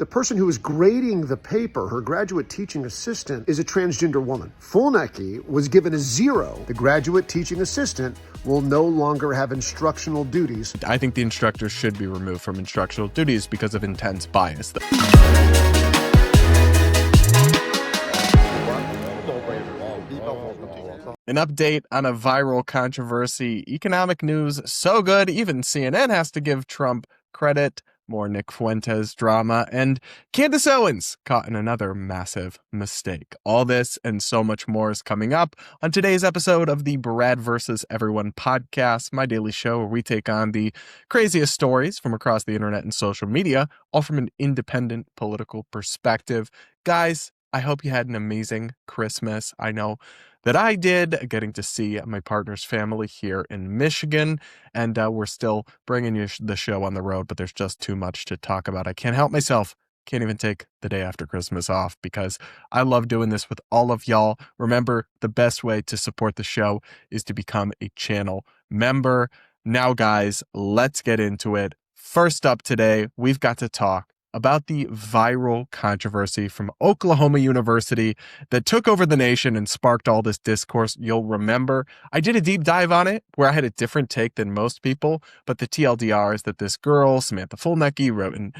The person who is grading the paper, her graduate teaching assistant, is a transgender woman. Fulnecky was given a 0. The graduate teaching assistant will no longer have instructional duties. I think the instructor should be removed from instructional duties because of intense bias. An update on a viral controversy. Economic news so good, even CNN has to give Trump credit. More Nick Fuentes drama, and Candace Owens caught in another massive mistake. All this and so much more is coming up on today's episode of the Brad vs. Everyone podcast, my daily show where we take on the craziest stories from across the internet and social media, all from an independent political perspective. Guys, I hope you had an amazing Christmas. I know that I did, getting to see my partner's family here in Michigan, and we're still bringing you the show on the road, but there's just too much to talk about. I can't help myself. Can't even take the day after Christmas off because I love doing this with all of y'all. Remember, the best way to support the show is to become a channel member. Now, guys, let's get into it. First up today, we've got to talk about the viral controversy from Oklahoma University that took over the nation and sparked all this discourse. You'll remember I did a deep dive on it where I had a different take than most people, but the TLDR is that this girl, Samantha Fulnecky, wrote an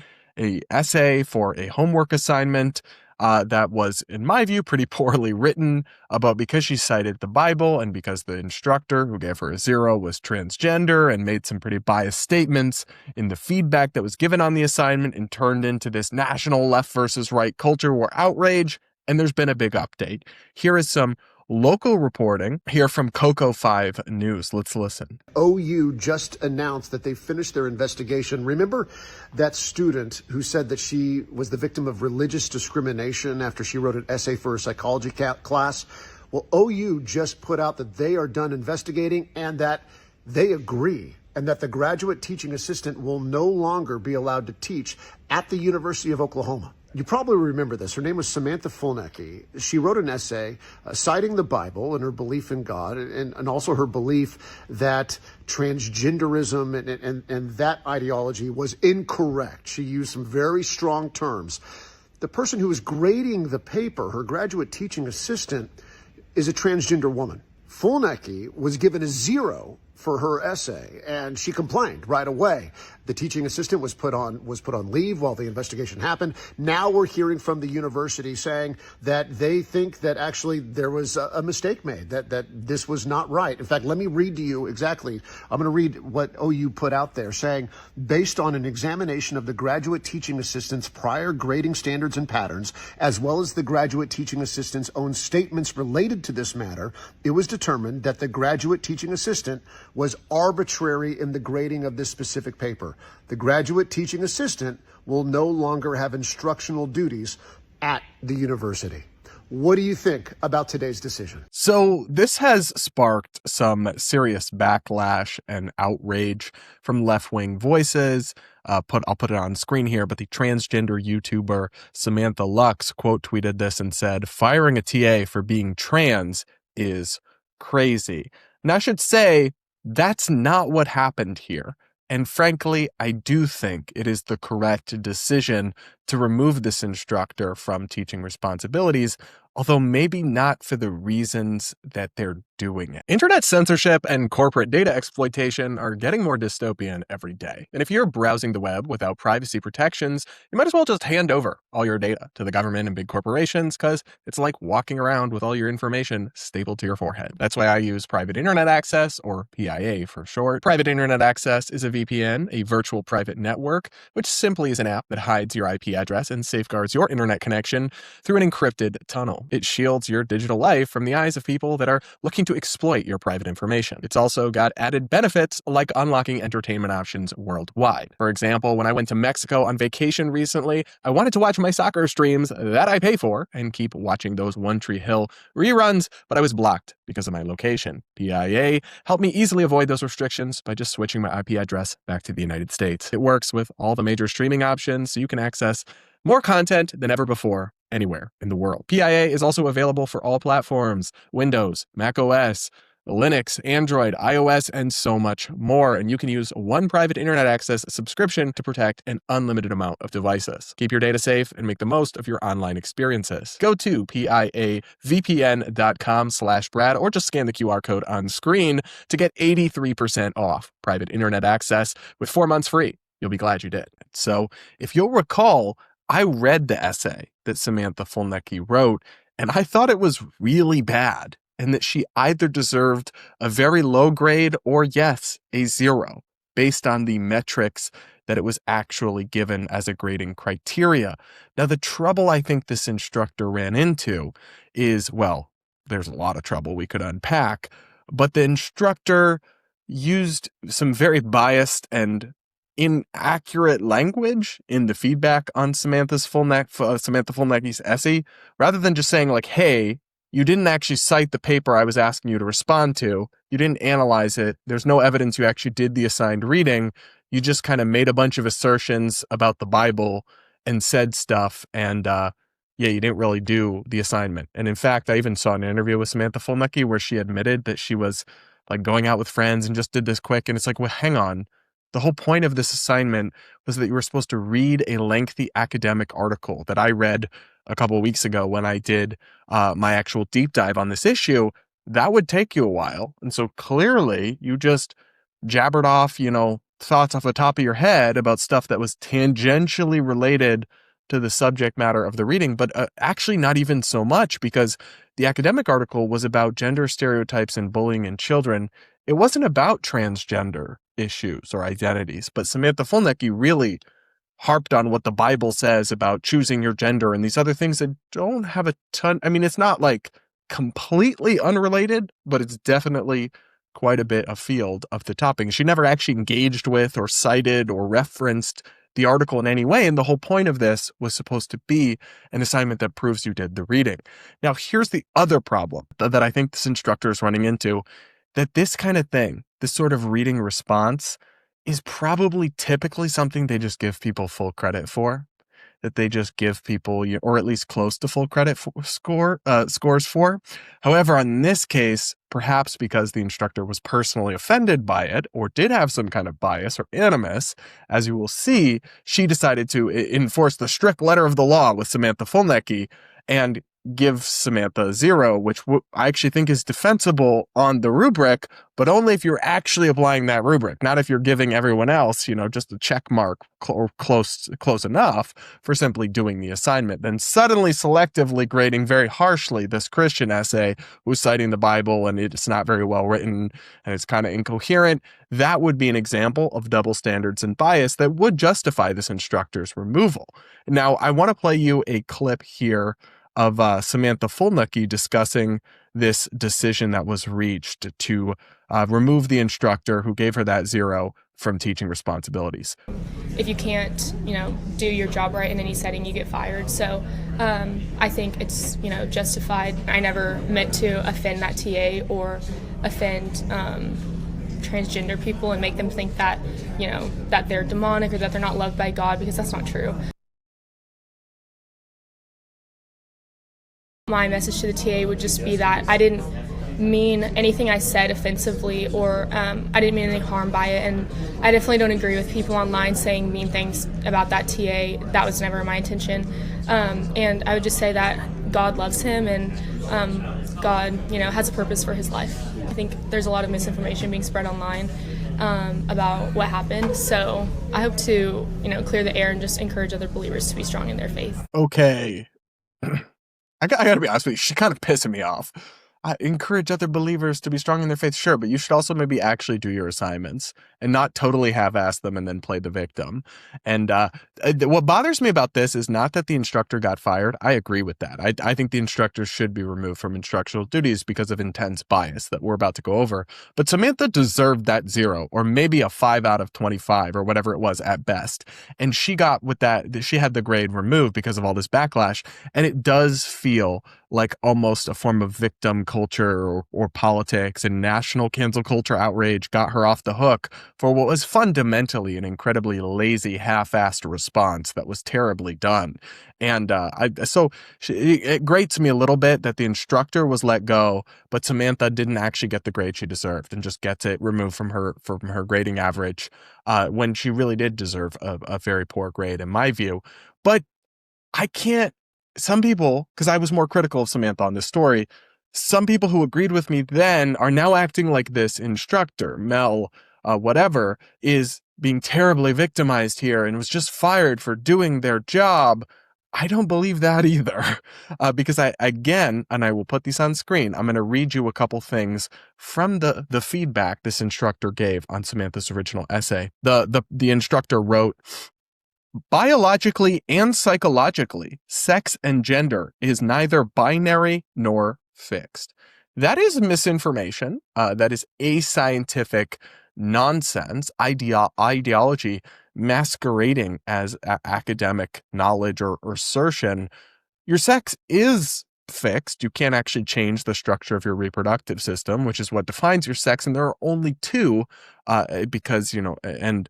essay for a homework assignment that was, in my view, pretty poorly written, but because she cited the Bible and because the instructor who gave her a 0 was transgender and made some pretty biased statements in the feedback that was given on the assignment and turned into this national left versus right culture war outrage. And there's been a big update. Here is some local reporting here from Coco 5 News. Let's listen. OU just announced that they finished their investigation. Remember that student who said that she was the victim of religious discrimination after she wrote an essay for a psychology class? Well, OU just put out that they are done investigating and that they agree, and that the graduate teaching assistant will no longer be allowed to teach at the University of Oklahoma. You probably remember this. Her name was Samantha Fulnecky. She wrote an essay citing the Bible and her belief in God, and also her belief that transgenderism and that ideology was incorrect. She used some very strong terms. The person who was grading the paper, her graduate teaching assistant, is a transgender woman. Fulnecky was given a 0 for her essay, and she complained right away. The teaching assistant was put on leave while the investigation happened. Now we're hearing from the university saying that they think that actually there was a mistake made, that this was not right. In fact, let me read to you exactly. I'm going to read what OU put out there, saying, based on an examination of the graduate teaching assistant's prior grading standards and patterns, as well as the graduate teaching assistant's own statements related to this matter, it was determined that the graduate teaching assistant was arbitrary in the grading of this specific paper. The graduate teaching assistant will no longer have instructional duties at the university. What do you think about today's decision? So this has sparked some serious backlash and outrage from left-wing voices. I'll put it on screen here, but the transgender YouTuber Samantha Lux quote tweeted this and said, "Firing a TA for being trans is crazy." And I should say, that's not what happened here. And frankly, I do think it is the correct decision to remove this instructor from teaching responsibilities, although maybe not for the reasons that they're doing it. Internet censorship and corporate data exploitation are getting more dystopian every day. And if you're browsing the web without privacy protections, you might as well just hand over all your data to the government and big corporations, because it's like walking around with all your information stapled to your forehead. That's why I use private internet access, or PIA for short. Private internet access is a VPN, a virtual private network, which simply is an app that hides your IP address and safeguards your internet connection through an encrypted tunnel. It shields your digital life from the eyes of people that are looking to exploit your private information. It's also got added benefits like unlocking entertainment options worldwide. For example, when I went to Mexico on vacation recently, I wanted to watch my soccer streams that I pay for and keep watching those One Tree Hill reruns, but I was blocked because of my location. PIA helped me easily avoid those restrictions by just switching my IP address back to the United States. It works with all the major streaming options, so you can access more content than ever before, anywhere in the world. PIA is also available for all platforms: Windows, Mac OS, Linux, Android, iOS, and so much more. And you can use one private internet access subscription to protect an unlimited amount of devices. Keep your data safe and make the most of your online experiences. Go to piavpn.com/Brad or just scan the QR code on screen to get 83% off private internet access with 4 months free. You'll be glad you did. So if you'll recall, I read the essay that Samantha Fulnecky wrote, and I thought it was really bad, and that she either deserved a very low grade or, yes, a 0, based on the metrics that it was actually given as a grading criteria. Now, the trouble I think this instructor ran into is, well, there's a lot of trouble we could unpack, but the instructor used some very biased and inaccurate language in the feedback on Samantha Fulnecky's essay, rather than just saying like, hey, you didn't actually cite the paper I was asking you to respond to. You didn't analyze it. There's no evidence you actually did the assigned reading. You just kind of made a bunch of assertions about the Bible and said stuff. And you didn't really do the assignment. And in fact, I even saw an interview with Samantha Fulnecky where she admitted that she was like going out with friends and just did this quick. And it's like, well, hang on. The whole point of this assignment was that you were supposed to read a lengthy academic article that I read a couple of weeks ago when I did my actual deep dive on this issue. That would take you a while. And so clearly you just jabbered off, thoughts off the top of your head about stuff that was tangentially related to the subject matter of the reading, but actually not even so much, because the academic article was about gender stereotypes and bullying in children. It wasn't about transgender issues or identities, but Samantha Fulnecky really harped on what the Bible says about choosing your gender and these other things that don't have a ton. I mean, it's not like completely unrelated, but it's definitely quite a bit afield of the topic. She never actually engaged with or cited or referenced the article in any way. And the whole point of this was supposed to be an assignment that proves you did the reading. Now, here's the other problem that I think this instructor is running into, that this kind of thing, this sort of reading response, is probably typically something they just give people full credit for, that they just give people, or at least close to full credit for scores for. However, in this case, perhaps because the instructor was personally offended by it or did have some kind of bias or animus, as you will see, she decided to enforce the strict letter of the law with Samantha Fulnecky and give Samantha a 0, which I actually think is defensible on the rubric, but only if you're actually applying that rubric, not if you're giving everyone else, just a check mark or close enough for simply doing the assignment. Then suddenly selectively grading very harshly this Christian essay who's citing the Bible and it's not very well written and it's kind of incoherent. That would be an example of double standards and bias that would justify this instructor's removal. Now, I want to play you a clip here of Samantha Fulnecky discussing this decision that was reached to remove the instructor who gave her that 0 from teaching responsibilities. If you can't, do your job right in any setting, you get fired. So I think it's, justified. I never meant to offend that TA or offend transgender people and make them think that, that they're demonic or that they're not loved by God, because that's not true. My message to the TA would just be that I didn't mean anything I said offensively, or I didn't mean any harm by it, and I definitely don't agree with people online saying mean things about that TA. That was never my intention, and I would just say that God loves him, and God, has a purpose for his life. I think there's a lot of misinformation being spread online about what happened, so I hope to, clear the air and just encourage other believers to be strong in their faith. Okay. I got to be honest with you, she's kind of pissing me off. I encourage other believers to be strong in their faith, sure, but you should also maybe actually do your assignments and not totally half-ass them and then play the victim. And what bothers me about this is not that the instructor got fired. I agree with that. I think the instructor should be removed from instructional duties because of intense bias that we're about to go over. But Samantha deserved that 0, or maybe a 5 out of 25 or whatever it was at best. And she got with that, she had the grade removed because of all this backlash. And it does feel like almost a form of victim culture or politics, and national cancel culture outrage got her off the hook for what was fundamentally an incredibly lazy, half-assed response that was terribly done. And it grates me a little bit that the instructor was let go, but Samantha didn't actually get the grade she deserved and just gets it removed from her grading average when she really did deserve a very poor grade, in my view. But I can't. Some people, because I was more critical of Samantha on this story, some people who agreed with me then are now acting like this instructor, Mel, whatever, is being terribly victimized here and was just fired for doing their job. I don't believe that either, because and I will put these on screen, I'm going to read you a couple things from the feedback this instructor gave on Samantha's original essay. The instructor wrote, "Biologically and psychologically, sex and gender is neither binary nor fixed." That is misinformation. That is ascientific nonsense, ideology masquerading as academic knowledge or assertion. Your sex is fixed. You can't actually change the structure of your reproductive system, which is what defines your sex. And there are only two, because, and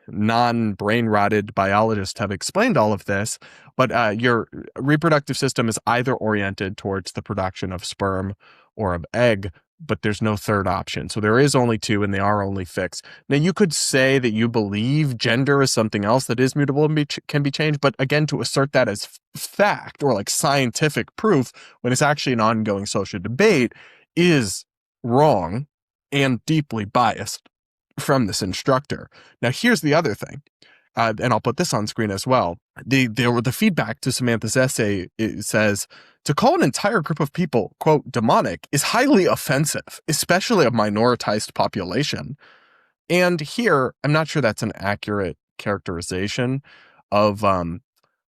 non-brain rotted biologists have explained all of this, but your reproductive system is either oriented towards the production of sperm or of egg, but there's no third option. So there is only two, and they are only fixed. Now, you could say that you believe gender is something else that is mutable and can be changed, but again, to assert that as fact or like scientific proof when it's actually an ongoing social debate is wrong and deeply biased from this instructor. Now, here's the other thing, and I'll put this on screen as well. The feedback to Samantha's essay, it says, to call an entire group of people, quote, demonic is highly offensive, especially a minoritized population. And here, I'm not sure that's an accurate characterization of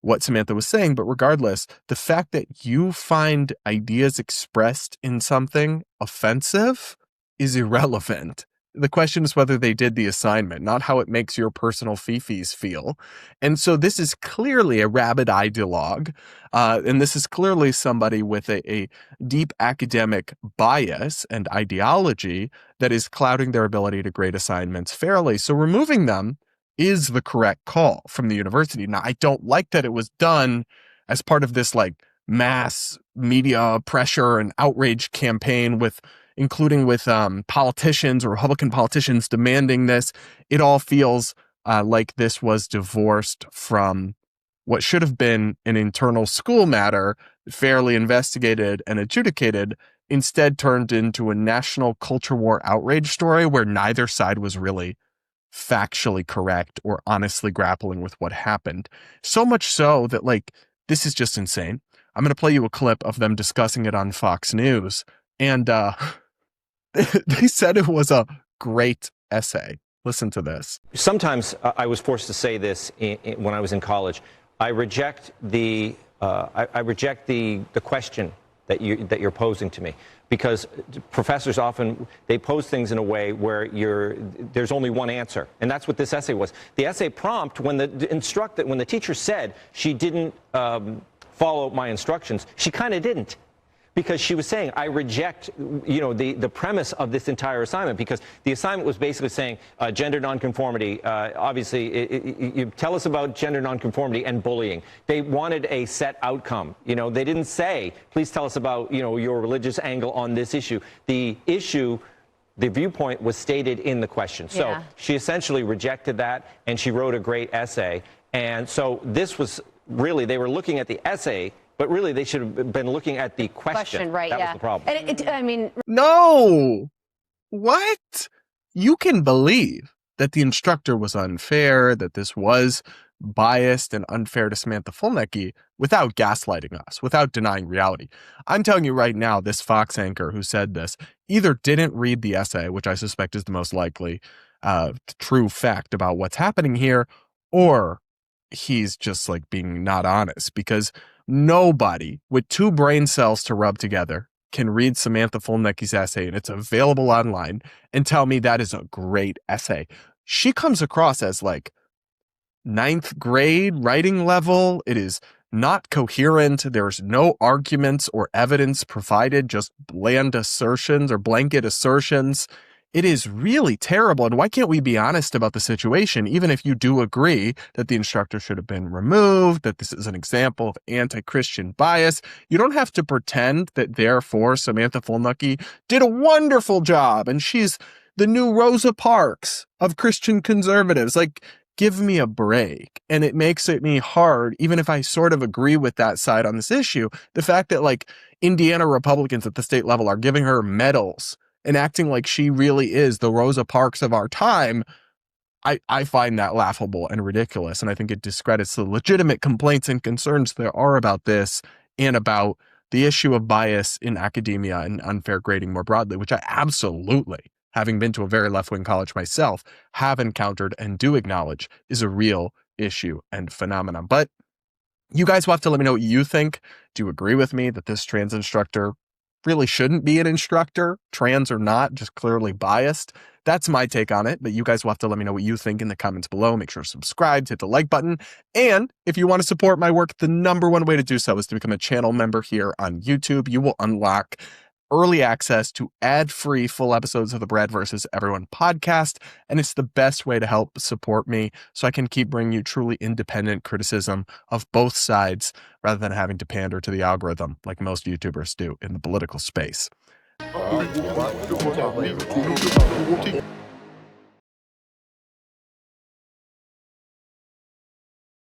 what Samantha was saying, but regardless, the fact that you find ideas expressed in something offensive is irrelevant. The question is whether they did the assignment, not how it makes your personal fifis feel. And so this is clearly a rabid ideologue, and this is clearly somebody with a deep academic bias and ideology that is clouding their ability to grade assignments fairly. So removing them is the correct call from the university. Now, I don't like that it was done as part of this like mass media pressure and outrage campaign including with politicians or Republican politicians demanding this. It all feels like this was divorced from what should have been an internal school matter, fairly investigated and adjudicated, instead turned into a national culture war outrage story where neither side was really factually correct or honestly grappling with what happened. So much so that, like, this is just insane. I'm going to play you a clip of them discussing it on Fox News. And they said it was a great essay. Listen to this. Sometimes I was forced to say this when I was in college. I reject the question that you're posing to me, because professors often they pose things in a way where there's only one answer, and that's what this essay was. The essay prompt, when the teacher said she didn't follow my instructions, she kind of didn't. Because she was saying, I reject, the premise of this entire assignment, because the assignment was basically saying gender nonconformity. Obviously, you tell us about gender nonconformity and bullying. They wanted a set outcome. They didn't say, please tell us about, your religious angle on this issue. The viewpoint was stated in the question. So she essentially rejected that, and she wrote a great essay. And so this was really, they were looking at the essay, but really, they should have been looking at the question. Right, that was the problem. And no! What? You can believe that the instructor was unfair, that this was biased and unfair to Samantha Fulnecky without gaslighting us, without denying reality. I'm telling you right now, this Fox anchor who said this either didn't read the essay, which I suspect is the most likely true fact about what's happening here, or he's just like being not honest, because nobody with two brain cells to rub together can read Samantha Fulnecky's essay, and it's available online, and tell me that is a great essay. She comes across as like 9th grade writing level. It is not coherent. There's no arguments or evidence provided, just bland assertions or blanket assertions. It is really terrible. And why can't we be honest about the situation, even if you do agree that the instructor should have been removed, that this is an example of anti-Christian bias? You don't have to pretend that therefore Samantha Fulnecky did a wonderful job and she's the new Rosa Parks of Christian conservatives. Like, give me a break. And it makes it me hard, even if I sort of agree with that side on this issue, the fact that like Indiana Republicans at the state level are giving her medals and acting like she really is the Rosa Parks of our time, I find that laughable and ridiculous. And I think it discredits the legitimate complaints and concerns there are about this and about the issue of bias in academia and unfair grading more broadly, which I absolutely, having been to a very left-wing college myself, have encountered and do acknowledge is a real issue and phenomenon. But you guys will have to let me know what you think. Do you agree with me that this trans instructor really shouldn't be an instructor, trans or not, just clearly biased? That's my take on it, but you guys will have to let me know what you think in the comments below. Make sure to subscribe, hit the like button, and if you want to support my work, the number one way to do so is to become a channel member here on YouTube. You will unlock early access to ad-free full episodes of the Brad vs. Everyone podcast, and it's the best way to help support me so I can keep bringing you truly independent criticism of both sides rather than having to pander to the algorithm like most YouTubers do in the political space.